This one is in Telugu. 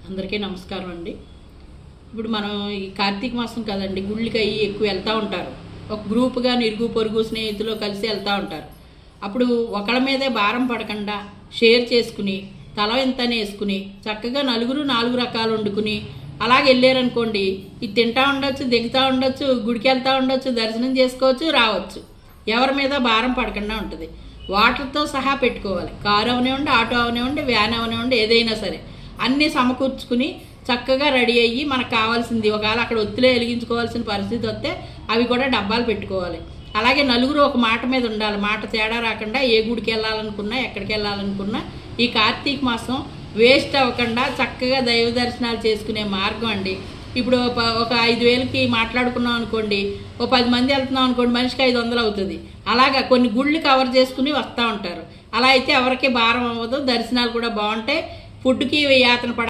అందరికీ నమస్కారం అండి. ఇప్పుడు మనం ఈ కార్తీక మాసం కదండి, గుళ్ళకి అయ్యి ఎక్కువ వెళ్తూ ఉంటారు. ఒక గ్రూప్గా ఇరుగు పొరుగు స్నేహితులు కలిసి వెళ్తూ ఉంటారు. అప్పుడు ఒకళ్ళ మీదే భారం పడకుండా షేర్ చేసుకుని తల ఎంతనే వేసుకుని చక్కగా నలుగురు 4 రకాలు వండుకుని అలాగే వెళ్ళారనుకోండి, ఇది తింటా ఉండొచ్చు, దిగుతూ ఉండొచ్చు, గుడికి వెళ్తూ ఉండొచ్చు, దర్శనం చేసుకోవచ్చు, రావచ్చు. ఎవరి మీద భారం పడకుండా ఉంటుంది. వాటర్తో సహా పెట్టుకోవాలి. కారు అవనివ్వండి, ఆటో అవనివ్వండి, వ్యాన్ అవనివ్వండి, ఏదైనా సరే అన్నీ సమకూర్చుకుని చక్కగా రెడీ అయ్యి మనకు కావాల్సింది ఒకవేళ అక్కడ ఒత్తిలో వెలిగించుకోవాల్సిన పరిస్థితి వస్తే అవి కూడా డబ్బాలు పెట్టుకోవాలి. అలాగే నలుగురు ఒక మాట మీద ఉండాలి. మాట తేడా రాకుండా ఏ గుడికి వెళ్ళాలనుకున్నా, ఎక్కడికి వెళ్ళాలనుకున్నా ఈ కార్తీక మాసం వేస్ట్ అవ్వకుండా చక్కగా దైవ దర్శనాలు చేసుకునే మార్గం అండి. ఇప్పుడు ఒక 5,000కి మాట్లాడుకున్నాం అనుకోండి, ఓ 10 మంది వెళ్తున్నాం అనుకోండి, మనిషికి 500 అవుతుంది. అలాగా కొన్ని గుళ్ళు కవర్ చేసుకుని వస్తూ ఉంటారు. అలా అయితే ఎవరికి భారం అవ్వదు, దర్శనాలు కూడా బాగుంటాయి, ఫుడ్కి యాతన పడ